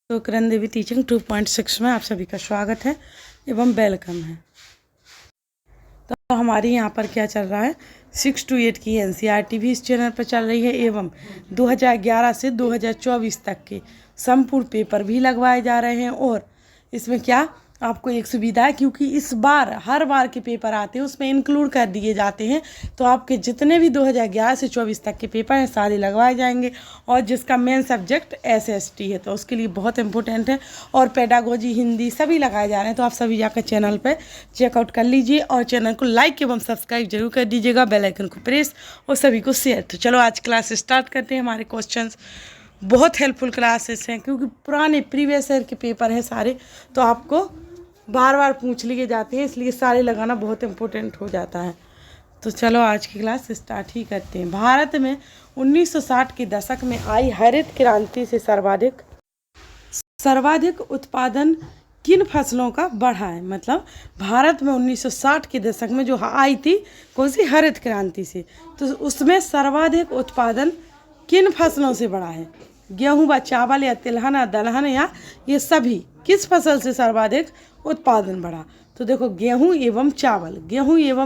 तो किरण देवी टीचिंग 2.6 में आप सभी का स्वागत है एवं वेलकम है। तो हमारी यहाँ पर क्या चल रहा है, 6 to 8 की एनसीईआरटी भी इस चैनल पर चल रही है एवं 2011 से 2024 तक के संपूर्ण पेपर भी लगवाए जा रहे हैं। और इसमें क्या आपको एक सुविधा है, क्योंकि इस बार हर बार के पेपर आते हैं उसमें इंक्लूड कर दिए जाते हैं, तो आपके जितने भी 2011 से 24 तक के पेपर हैं सारे लगवाए जाएंगे। और जिसका मेन सब्जेक्ट एसएसटी है तो उसके लिए बहुत इंपॉर्टेंट है, और पेडागोजी हिंदी सभी लगाए जा रहे हैं। तो आप सभी जाकर चैनल पर चेकआउट कर लीजिए और चैनल को लाइक एवं सब्सक्राइब जरूर कर दीजिएगा, बेल आइकन को प्रेस और सभी को शेयर। तो चलो आज क्लास स्टार्ट करते हैं। हमारे क्वेश्चंस बहुत हेल्पफुल क्लासेस हैं, क्योंकि पुराने प्रीवियस ईयर के पेपर हैं सारे, तो आपको बार बार पूछ लिए जाते हैं, इसलिए सारे लगाना बहुत इम्पोर्टेंट हो जाता है। तो चलो आज की क्लास स्टार्ट ही करते हैं। भारत में 1960 के दशक में आई हरित क्रांति से सर्वाधिक उत्पादन किन फसलों का बढ़ा है। मतलब भारत में 1960 के दशक में जो आई थी कौन सी, हरित क्रांति से, तो उसमें सर्वाधिक उत्पादन किन फसलों से बढ़ा है। गेहूं व चावल या तिलहन दलहन या ये सभी किस फसल से सर्वाधिक उत्पादन बढ़ा। तो देखो गेहूं एवं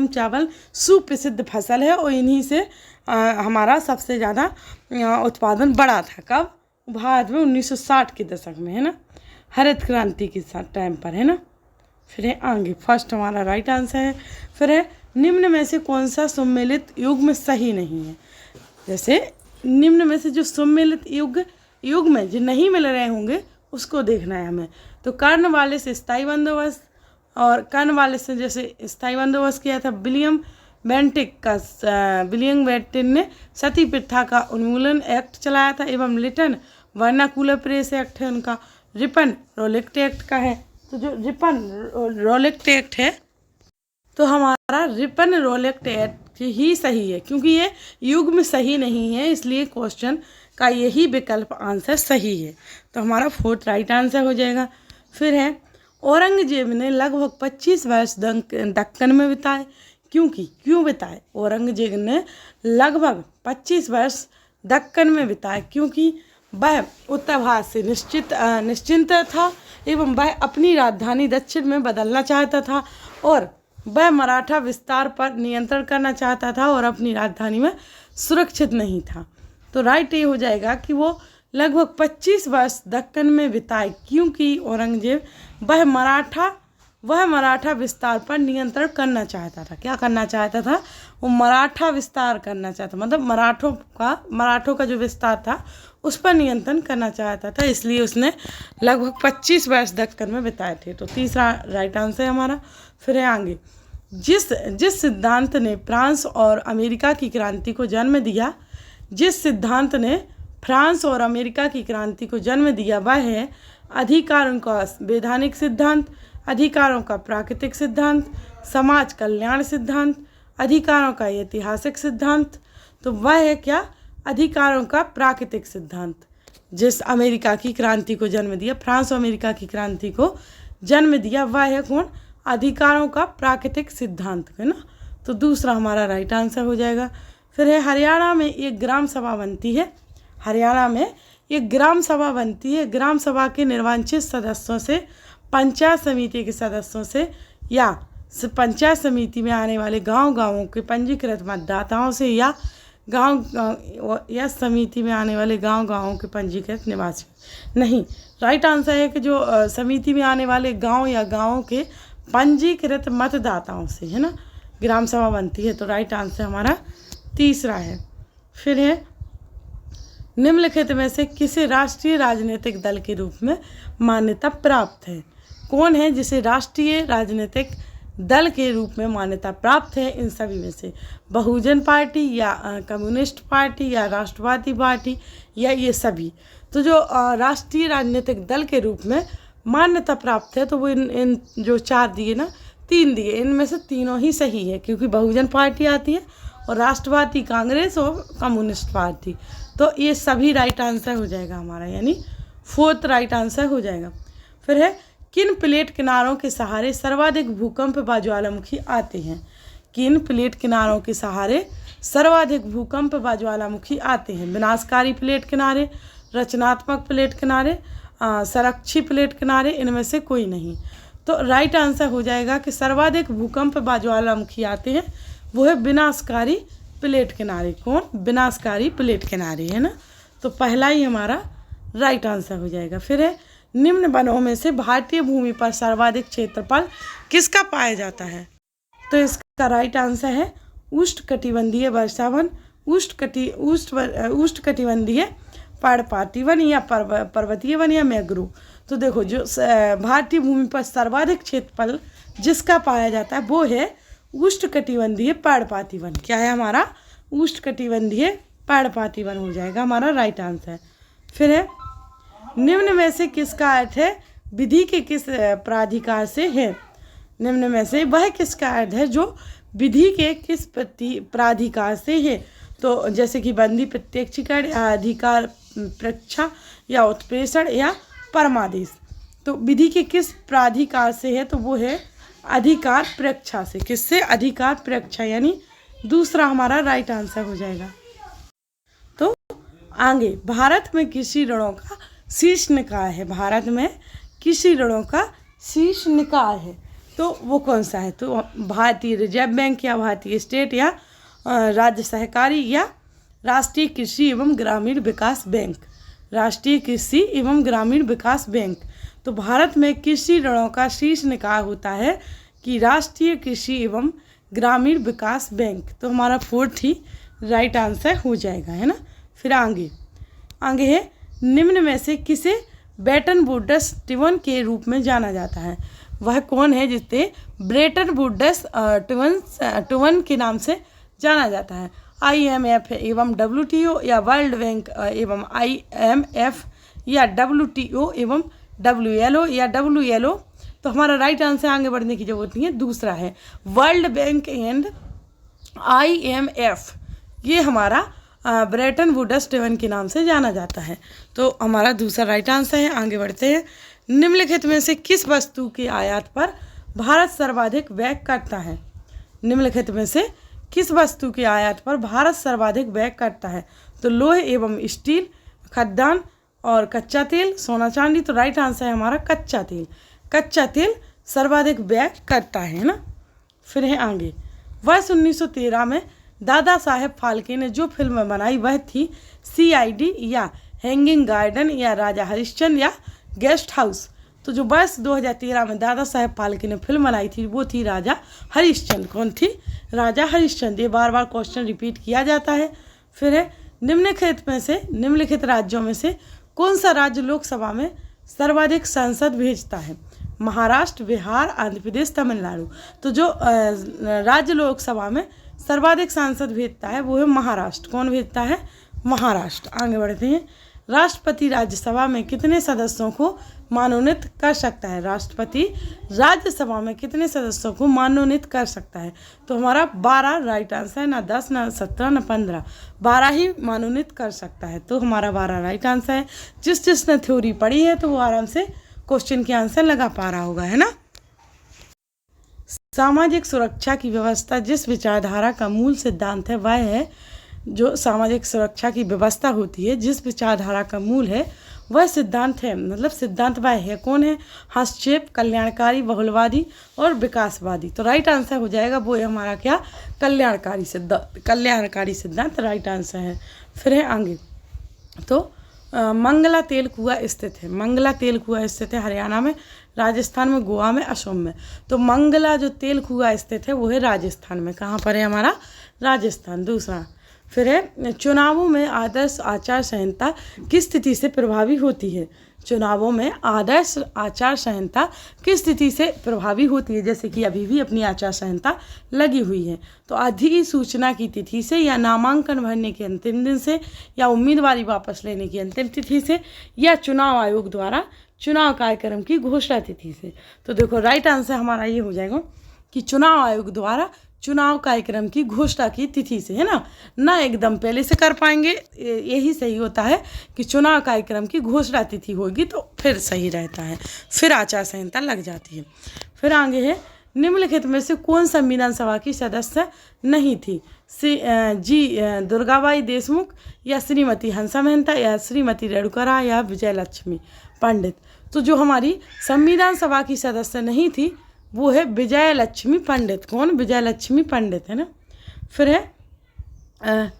चावल सुप्रसिद्ध फसल है और इन्हीं से हमारा सबसे ज़्यादा उत्पादन बढ़ा था। कब? भारत में 1960 के दशक में, है ना, हरित क्रांति के साथ टाइम पर, है ना। फिर है आगे, फर्स्ट हमारा राइट आंसर है। फिर है निम्न में से कौन सा सम्मिलित युग्म सही नहीं है। जैसे निम्न में से जो सम्मिलित युग्म जो नहीं मिल रहे होंगे उसको देखना है हमें। तो कर्ण वाले से स्थायी बंदोबस्त, और कर्ण वाले से जैसे स्थायी बंदोबस्त किया था विलियम बेंटिक ने सती प्रथा का उन्मूलन एक्ट चलाया था, एवं लिटन वर्नाकुलर प्रेस एक्ट है उनका, रिपन रोलेक्ट एक्ट का है। तो जो रिपन रोलेक्ट एक्ट है तो हमारा रिपन रोलेक्ट एक्ट ही सही है, क्योंकि ये युग्म सही नहीं है, इसलिए क्वेश्चन का यही विकल्प आंसर सही है। तो हमारा फोर्थ राइट आंसर हो जाएगा। फिर है औरंगजेब ने लगभग 25 वर्ष दक्कन में बिताए। क्यों बिताए? औरंगजेब ने लगभग 25 वर्ष दक्कन में बिताए क्योंकि वह उत्तर भारत से निश्चिंत था एवं वह अपनी राजधानी दक्षिण में बदलना चाहता था, और वह मराठा विस्तार पर नियंत्रण करना चाहता था और अपनी राजधानी में सुरक्षित नहीं था। तो राइट ये हो जाएगा कि वो लगभग 25 वर्ष दक्कन में बिताए, क्योंकि औरंगजेब वह मराठा विस्तार पर नियंत्रण करना चाहता था। क्या करना चाहता था? वो मराठा विस्तार करना चाहता, मतलब मराठों का जो विस्तार था उस पर नियंत्रण करना चाहता था, इसलिए उसने लगभग 25 वर्ष दक्कन में बिताए थे। तो तीसरा राइट आंसर है हमारा। फिर है आगे, जिस सिद्धांत ने फ्रांस और अमेरिका की क्रांति को जन्म दिया, वह है अधिकारों का वैधानिक सिद्धांत, अधिकारों का प्राकृतिक सिद्धांत, समाज कल्याण सिद्धांत, अधिकारों का ऐतिहासिक सिद्धांत। तो वह है क्या? अधिकारों का प्राकृतिक सिद्धांत। जिस अमेरिका की क्रांति को जन्म दिया, फ्रांस और अमेरिका की क्रांति को जन्म दिया, वह है कौन? अधिकारों का प्राकृतिक सिद्धांत, है ना। तो दूसरा हमारा राइट आंसर हो जाएगा। फिर है हरियाणा में एक ग्राम सभा बनती है, ग्राम सभा के निर्वाचित सदस्यों से, पंचायत समिति के सदस्यों से, या पंचायत समिति में आने वाले गांव के पंजीकृत मतदाताओं से, या समिति में आने वाले गांव के पंजीकृत निवासी। नहीं, राइट आंसर है कि जो समिति में आने वाले गांव या गांवों के पंजीकृत मतदाताओं से, है ना, ग्राम सभा बनती है। तो राइट आंसर हमारा तीसरा है। फिर है निम्नलिखित में से किसे राष्ट्रीय राजनीतिक दल के रूप में मान्यता प्राप्त है। कौन है जिसे राष्ट्रीय राजनीतिक दल के रूप में मान्यता प्राप्त है? इन सभी में से बहुजन पार्टी या कम्युनिस्ट पार्टी या राष्ट्रवादी पार्टी या ये सभी। तो जो राष्ट्रीय राजनीतिक दल के रूप में मान्यता प्राप्त है तो वो इन जो चार दिए ना, 3 दिए, इनमें से तीनों ही सही है, क्योंकि बहुजन पार्टी आती है और राष्ट्रवादी कांग्रेस और कम्युनिस्ट पार्टी। तो ये सभी राइट आंसर हो जाएगा हमारा, यानी फोर्थ राइट आंसर हो जाएगा। फिर है किन प्लेट किनारों के सहारे सर्वाधिक भूकंप व ज्वालामुखी आते हैं। किन प्लेट किनारों के सहारे सर्वाधिक भूकंप व ज्वालामुखी आते हैं। विनाशकारी प्लेट किनारे, रचनात्मक प्लेट किनारे, संरक्षी प्लेट किनारे, इनमें से कोई नहीं। तो राइट आंसर हो जाएगा कि सर्वाधिक भूकंप व ज्वालामुखी आते हैं वो है विनाशकारी प्लेट किनारे। कौन? विनाशकारी प्लेट किनारे, है ना। तो पहला ही हमारा राइट आंसर हो जाएगा। फिर है निम्न वनों में से भारतीय भूमि पर सर्वाधिक क्षेत्रफल किसका पाया जाता है? तो इसका राइट आंसर है उष्णकटिबंधीय वर्षावन, उष्णकटिबंधीय पर्णपाती वन या पर्वतीय वन या मैंग्रोव। तो देखो जो भारतीय भूमि पर सर्वाधिक क्षेत्रफल जिसका पाया जाता है वो है उष्णकटिबंधीय पर्णपाती वन। क्या है हमारा? उष्णकटिबंधीय पर्णपाती वन हो जाएगा हमारा राइट आंसर। फिर है निम्न में से किसका अर्थ है विधि के किस प्राधिकार से है? निम्न में से वह किसका अर्थ है जो विधि के किस प्राधिकार से है? तो जैसे कि बंदी प्रत्यक्षीकरण या अधिकार प्रक्षा या उत्प्रेषण या परमादेश। तो विधि के किस प्राधिकार से है? तो वो है अधिकार प्रक्षा से। किससे? अधिकार प्रक्षा, यानी दूसरा हमारा राइट आंसर हो जाएगा। तो आगे भारत में कृषि ऋणों का शीर्ष निकाय है। भारत में कृषि ऋणों का शीर्ष निकाय है तो वो कौन सा है? तो भारतीय रिजर्व बैंक या भारतीय स्टेट या राज्य सहकारी या राष्ट्रीय कृषि एवं ग्रामीण विकास बैंक। राष्ट्रीय कृषि एवं ग्रामीण विकास बैंक। तो भारत में कृषि ऋणों का शीर्ष निकाय होता है कि राष्ट्रीय कृषि एवं ग्रामीण विकास बैंक। तो हमारा फोर्थ ही राइट आंसर हो जाएगा, है ना। फिर आगे है निम्न में से किसे ब्रेटन वुड्स ट्विन के रूप में जाना जाता है? वह कौन है जिसे ब्रेटन वुड्स ट्विन के नाम से जाना जाता है? IMF एवं WTO या वर्ल्ड बैंक एवं IMF या WTO एवं WLO या WLO। तो हमारा राइट आंसर आगे बढ़ने की जरूरत नहीं है, दूसरा है वर्ल्ड बैंक एंड IMF। ये हमारा ब्रेटन वुड्स ट्विन के नाम से जाना जाता है। तो हमारा दूसरा राइट आंसर है। आगे बढ़ते हैं। निम्नलिखित में से किस वस्तु के आयात पर भारत सर्वाधिक व्यय करता है? निम्नलिखित में से किस वस्तु के आयात पर भारत सर्वाधिक व्यय करता है? तो लोहे एवं स्टील, खाद्यान्न और कच्चा तेल, सोना चांदी। तो राइट आंसर है हमारा कच्चा तेल। कच्चा तेल सर्वाधिक व्यय करता है ना। फिर है आगे वर्ष 1913 में दादा साहेब फाल्के ने जो फिल्म बनाई वह थी CID या हैंगिंग गार्डन या राजा हरिश्चंद्र या गेस्ट हाउस। तो जो वर्ष 2013 में दादा साहेब फाल्के ने फिल्म बनाई थी वो थी राजा हरिश्चंद्र। कौन थी? राजा हरिश्चंद्र। ये बार बार क्वेश्चन रिपीट किया जाता है। फिर है निम्नलिखित राज्यों में से कौन सा राज्य लोकसभा में सर्वाधिक सांसद भेजता है? महाराष्ट्र, बिहार, आंध्र प्रदेश, तमिलनाडु। तो जो राज्य लोकसभा में सर्वाधिक सांसद भेजता है वो है महाराष्ट्र। कौन भेजता है? महाराष्ट्र। आगे बढ़ते हैं। राष्ट्रपति राज्यसभा में कितने सदस्यों को मनोनीत कर सकता है? राष्ट्रपति राज्यसभा में कितने सदस्यों को मनोनीत कर सकता है? तो हमारा 12 राइट आंसर है, ना 10 ना 17 ना 15, 12 ही मनोनीत कर सकता है। तो हमारा 12 राइट आंसर है। जिसने थ्योरी पढ़ी है तो वो आराम से क्वेश्चन के आंसर लगा पा रहा होगा, है ना। सामाजिक सुरक्षा की व्यवस्था जिस विचारधारा का मूल सिद्धांत है वह है, जो सामाजिक सुरक्षा की व्यवस्था होती है जिस विचारधारा का मूल है वह सिद्धांत है, मतलब सिद्धांत वह है। कौन है? हस्तक्षेप, कल्याणकारी, बहुलवादी और विकासवादी। तो राइट आंसर हो जाएगा वो है हमारा क्या? कल्याणकारी सिद्धांत। कल्याणकारी सिद्धांत राइट आंसर है। फिर है आगे तो मंगला तेल कुआं स्थित है। मंगला तेल कुआं स्थित है हरियाणा में, राजस्थान में, गोवा में, असम में। तो मंगला जो तेल कुआं स्थित है वो है राजस्थान में। कहाँ पर है हमारा? राजस्थान। दूसरा फिर है चुनावों में आदर्श आचार संहिता किस स्थिति से प्रभावी होती है? चुनावों में आदर्श आचार संहिता किस स्थिति से प्रभावी होती है? जैसे कि अभी भी अपनी आचार संहिता लगी हुई है। तो अधिसूचना की तिथि से या नामांकन भरने के अंतिम दिन से या उम्मीदवारी वापस लेने की अंतिम तिथि से या चुनाव आयोग द्वारा चुनाव कार्यक्रम की घोषणा तिथि से। तो देखो राइट आंसर हमारा ये हो जाएगा कि चुनाव आयोग द्वारा चुनाव कार्यक्रम की घोषणा की तिथि से, है ना एकदम पहले से कर पाएंगे, यही सही होता है कि चुनाव कार्यक्रम की घोषणा तिथि होगी तो फिर सही रहता है, फिर आचार संहिता लग जाती है। फिर आगे है निम्नलिखित में से कौन संविधान सभा की सदस्य नहीं थी? दुर्गाबाई देशमुख, या श्रीमती हंसा मेहता, या श्रीमती रेणुका या विजयलक्ष्मी पंडित। तो जो हमारी संविधान सभा की सदस्य नहीं थी वो है विजयलक्ष्मी पंडित। कौन? विजयलक्ष्मी पंडित, है ना। फिर है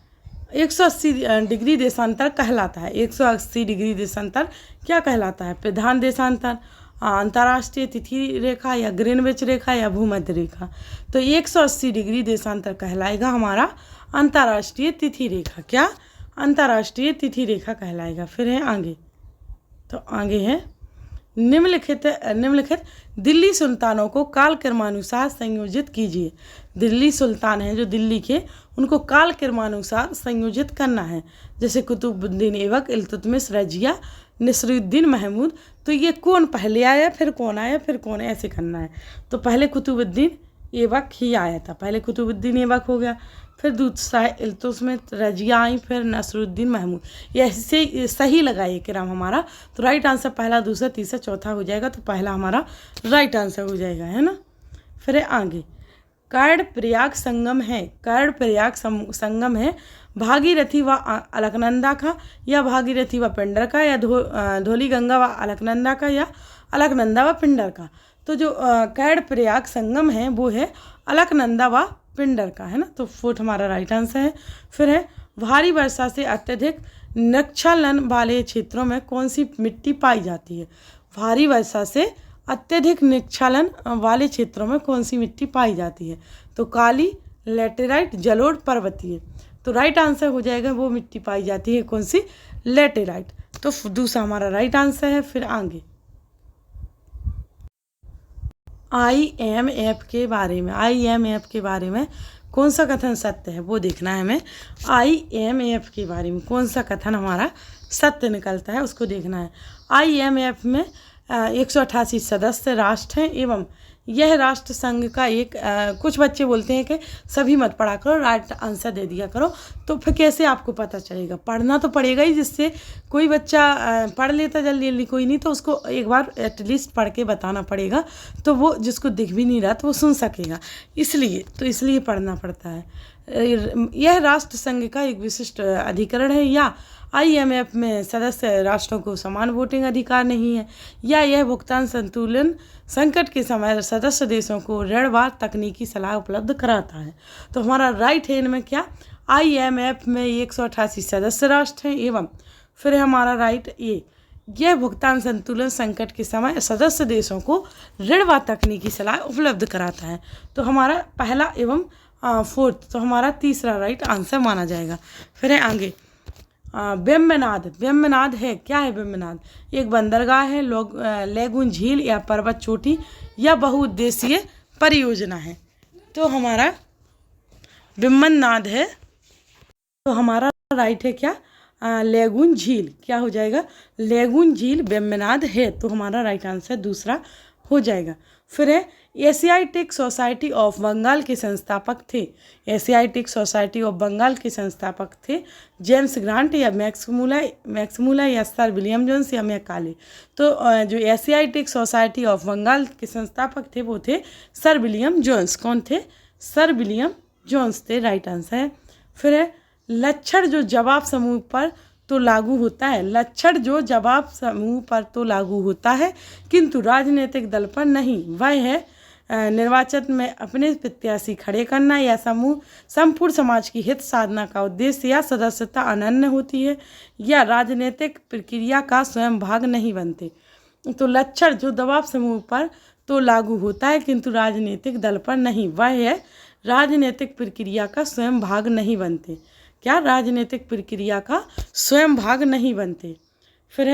180 डिग्री देशांतर कहलाता है। 180 डिग्री देशांतर क्या कहलाता है? प्रधान देशांतर, अंतर्राष्ट्रीय तिथि रेखा, या ग्रीनविच रेखा, या भूमध्य रेखा। तो 180 डिग्री देशांतर कहलाएगा हमारा अंतर्राष्ट्रीय तिथि रेखा। क्या? अंतर्राष्ट्रीय तिथि रेखा कहलाएगा। फिर है आगे, तो आगे है निम्नलिखित दिल्ली सुल्तानों को काल क्रमानुसार संयोजित कीजिए। दिल्ली सुल्तान हैं जो दिल्ली के, उनको काल क्रमानुसार संयोजित करना है। जैसे कुतुबुद्दीन ऐबक, इल्तुतमिश, रजिया, नसरुद्दीन महमूद। तो ये कौन पहले आया, फिर कौन आया, फिर कौन, ऐसे करना है। तो पहले कुतुबुद्दीन ऐबक ही आया था, पहले कुतुबुद्दीन ऐबक हो गया, फिर दूसरा इल्तुतमिश, रजिया आई, फिर नसरुद्दीन महमूद। ये ऐसे सही लगा ये क्रम हमारा। तो राइट आंसर पहला, दूसरा, तीसरा, चौथा हो जाएगा। तो पहला हमारा राइट आंसर हो जाएगा, है ना। फिर आगे कर्ण प्रयाग संगम है। कर्ण प्रयाग संगम है भागीरथी व अलकनंदा का, या भागीरथी व पिंडर का, या धौली गंगा व अलकनंदा का, या अलकनंदा व पिंडर का। तो जो कर्ण प्रयाग संगम है वो है अलकनंदा व पिंडर का, है ना। तो फोर्थ हमारा राइट आंसर है। फिर है भारी वर्षा से अत्यधिक नक्षलन वाले क्षेत्रों में कौन सी मिट्टी पाई जाती है? भारी वर्षा से अत्यधिक निक्षलन वाले क्षेत्रों में कौन सी मिट्टी पाई जाती है? तो काली, लेटेराइट, जलोढ़, पर्वतीय। तो राइट आंसर हो जाएगा वो मिट्टी पाई जाती है कौन सी? लेटेराइट। तो दूसरा हमारा राइट आंसर है। फिर आगे IMF के बारे में, IMF के बारे में कौन सा कथन सत्य है वो देखना है हमें। IMF के बारे में कौन सा कथन हमारा सत्य निकलता है उसको देखना है। IMF में 188 सदस्य राष्ट्र हैं एवं यह राष्ट्र संघ का एक कुछ बच्चे बोलते हैं कि सभी मत पढ़ा करो, राइट आंसर दे दिया करो। तो फिर कैसे आपको पता चलेगा? पढ़ना तो पड़ेगा ही, जिससे कोई बच्चा पढ़ लेता जल्दी जल्दी, कोई नहीं तो उसको एक बार एटलीस्ट पढ़ के बताना पड़ेगा, तो वो जिसको दिख भी नहीं रहा तो वो सुन सकेगा। इसलिए पढ़ना पड़ता है। यह राष्ट्र संघ का एक विशिष्ट अधिकरण है, या IMF में सदस्य राष्ट्रों को समान वोटिंग अधिकार नहीं है, या यह भुगतान संतुलन संकट के समय सदस्य देशों को ऋण व तकनीकी सलाह उपलब्ध कराता है। तो हमारा राइट है इनमें क्या? IMF में 188 सदस्य राष्ट्र हैं एवं फिर हमारा राइट यह भुगतान संतुलन संकट के समय सदस्य देशों को ऋण व तकनीकी सलाह उपलब्ध कराता है। तो हमारा पहला एवं फोर्थ, तो हमारा तीसरा राइट आंसर माना जाएगा। फिर है आगे ब्रह्मनाद है। क्या है ब्रह्मनाद? एक बंदरगाह है, लेगून झील, या पर्वत चोटी, या बहुउद्देशीय परियोजना है। तो हमारा ब्रह्मनाद है। तो हमारा राइट है क्या? लेगून झील। क्या हो जाएगा? लेगून झील ब्रह्मनाद है। तो हमारा राइट आंसर दूसरा हो जाएगा। फिर है एशियाटिक सोसाइटी ऑफ बंगाल के संस्थापक थे। एशियाटिक सोसाइटी ऑफ बंगाल के संस्थापक थे जेम्स ग्रांट, या मैक्समूला, या सर विलियम जोन्स, या मैकाले। तो जो एशियाटिक सोसाइटी ऑफ बंगाल के संस्थापक थे वो थे सर विलियम जोन्स। कौन थे? सर विलियम जोन्स थे। राइट आंसर है। फिर है लक्षण जो जवाब समूह पर तो लागू होता है। लक्षण जो जवाब समूह पर तो लागू होता है किंतु राजनीतिक दल पर नहीं, वह है निर्वाचन में अपने प्रत्याशी खड़े करना, या संपूर्ण समाज की हित साधना का उद्देश्य, या सदस्यता अनन्य होती है, या राजनीतिक प्रक्रिया का स्वयं भाग नहीं बनते। तो लक्षण जो दबाव समूह पर तो लागू होता है किंतु राजनीतिक दल पर नहीं, वह है राजनीतिक प्रक्रिया का स्वयं भाग नहीं बनते। क्या? राजनीतिक प्रक्रिया का स्वयं भाग नहीं बनते। फिर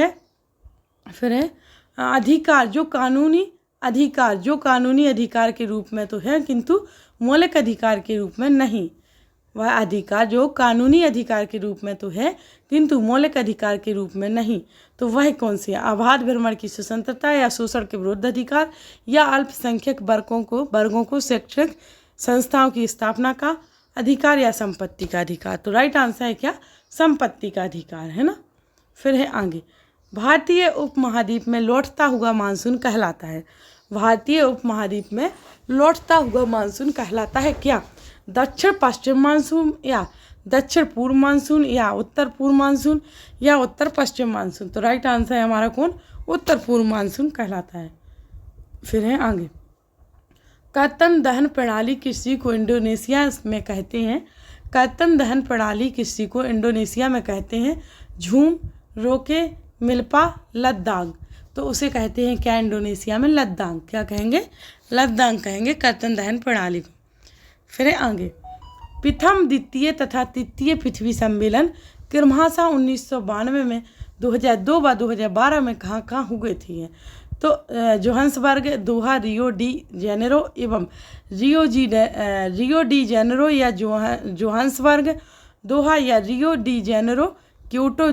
है अधिकार जो कानूनी अधिकार के रूप में तो है किंतु मौलिक अधिकार के रूप में नहीं। वह अधिकार जो कानूनी अधिकार के रूप में तो है किंतु मौलिक अधिकार के रूप में नहीं। तो वह कौन सी है? आबाद भ्रमण की स्वतंत्रता, या शोषण के विरुद्ध अधिकार, या अल्पसंख्यक वर्गों को शैक्षणिक संस्थाओं की स्थापना का अधिकार, या संपत्ति का अधिकार। तो राइट आंसर है क्या? संपत्ति का अधिकार, है ना। फिर है आगे भारतीय उपमहाद्वीप में लौटता हुआ मानसून कहलाता है। भारतीय उपमहाद्वीप में लौटता हुआ मानसून कहलाता है क्या? दक्षिण पश्चिम मानसून या दक्षिण पूर्व मानसून या उत्तर पूर्व मानसून या उत्तर पश्चिम मानसून? तो राइट आंसर है हमारा कौन? उत्तर पूर्व मानसून कहलाता है। फिर है आगे, कर्तन दहन प्रणाली कृषि को इंडोनेशिया में कहते हैं। कर्तन दहन प्रणाली कृषि को इंडोनेशिया में कहते हैं झूम, रोके, मिल्पा, लद्दाख। तो उसे कहते हैं क्या इंडोनेशिया में? लद्दाख। क्या कहेंगे? लद्दाख कहेंगे कर्तन दहन प्रणाली को। फिर आगे, प्रथम द्वितीय तथा तृतीय पृथ्वी सम्मेलन क्रमशः 1992 में, 2002 व 2012 में कहाँ हुए थे? तो Johannesburg, Doha, Rio de Janeiro एवं रियो डी जेनेरो या जोहान्सबर्ग, दोहा या Rio de Janeiro, Kyoto,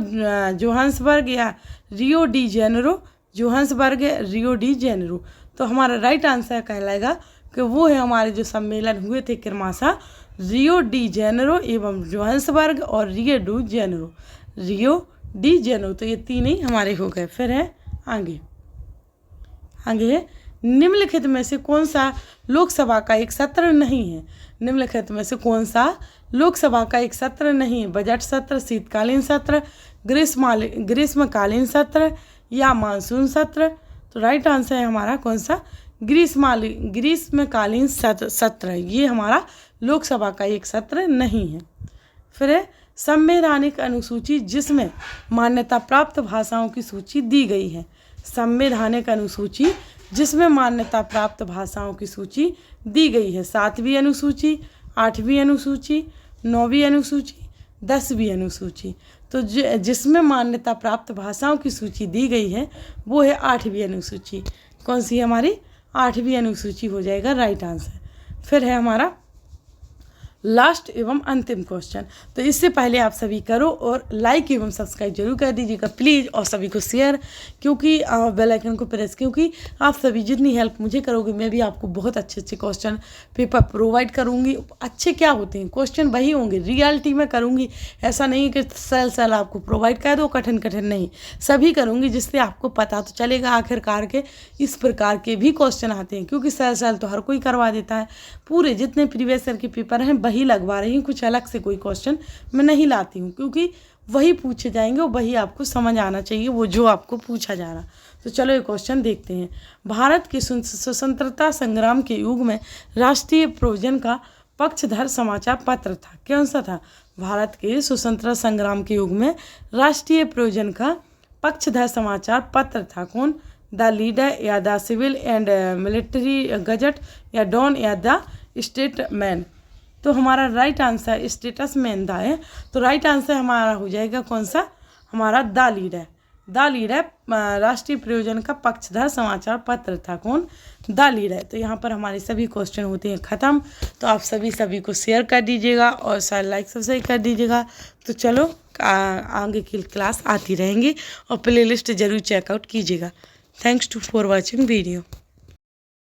Johannesburg या Rio de Janeiro, Johannesburg, Rio de Janeiro. तो हमारा राइट आंसर कहलाएगा कि वो है हमारे जो सम्मेलन हुए थे क्रमशः रियो डी जेनेरो एवं जोहान्सबर्ग और रियो डी जेनेरो। तो ये तीन ही हमारे हो गए। फिर है आगे है, निम्नलिखित में से कौन सा लोकसभा का एक सत्र नहीं है? निम्नलिखित में से कौन सा लोकसभा का एक सत्र नहीं है? बजट सत्र, शीतकालीन सत्र, ग्रीष्मकालीन सत्र या मानसून सत्र? तो राइट आंसर है हमारा कौन सा? ग्रीष्मकालीन सत्र। ये हमारा लोकसभा का एक सत्र नहीं है। फिर है संवैधानिक अनुसूची जिसमें मान्यता प्राप्त भाषाओं की सूची दी गई है। संवैधानिक अनुसूची जिसमें मान्यता प्राप्त भाषाओं की सूची दी गई है। 7वीं अनुसूची, 8वीं अनुसूची, 9वीं अनुसूची, 10वीं अनुसूची। तो जिसमें मान्यता प्राप्त भाषाओं की सूची दी गई है वो है 8वीं अनुसूची। कौन सी है हमारी? 8वीं अनुसूची हो जाएगा राइट आंसर। फिर है हमारा लास्ट एवं अंतिम क्वेश्चन। तो इससे पहले आप सभी करो और लाइक एवं सब्सक्राइब जरूर कर दीजिएगा प्लीज़, और सभी को शेयर, क्योंकि बेल आइकन को प्रेस, क्योंकि आप सभी जितनी हेल्प मुझे करोगे मैं भी आपको बहुत अच्छे अच्छे क्वेश्चन पेपर प्रोवाइड करूँगी। अच्छे क्या होते हैं क्वेश्चन वही होंगे, रियलिटी में करूँगी। ऐसा नहीं कि सेल आपको प्रोवाइड कर दो, कठिन नहीं, सभी करूँगी जिससे आपको पता तो चलेगा आखिरकार के इस प्रकार के भी क्वेश्चन आते हैं, क्योंकि सेल तो हर कोई करवा देता है। पूरे जितने प्रीवियस ईयर के पेपर हैं वही लगवा रही हूँ, कुछ अलग से कोई क्वेश्चन मैं नहीं लाती हूँ, क्योंकि वही पूछे जाएंगे और वही आपको समझ आना चाहिए वो जो आपको पूछा जा रहा। तो चलो ये क्वेश्चन देखते हैं। भारत के स्वतंत्रता संग्राम के युग में राष्ट्रीय प्रयोजन का पक्षधर समाचार पत्र था। कौन सा था? भारत के स्वतंत्रता संग्राम के युग में राष्ट्रीय प्रयोजन का पक्षधर समाचार पत्र था। कौन? द लीडर या the civil and military gazette या डॉन या द स्टेटमैन? तो हमारा राइट आंसर स्टेटसमैन दा है। तो राइट आंसर हमारा हो जाएगा कौन सा? हमारा द लीडर। द लीडर राष्ट्रीय प्रयोजन का पक्षधर समाचार पत्र था। कौन? The leader. तो यहाँ पर हमारे सभी क्वेश्चन होते हैं ख़त्म। तो आप सभी को शेयर कर दीजिएगा और शायद लाइक सब्सक्राइब कर दीजिएगा। तो चलो आगे की क्लास आती रहेंगी और प्लेलिस्ट ज़रूर चेकआउट कीजिएगा। Thanks for watching video.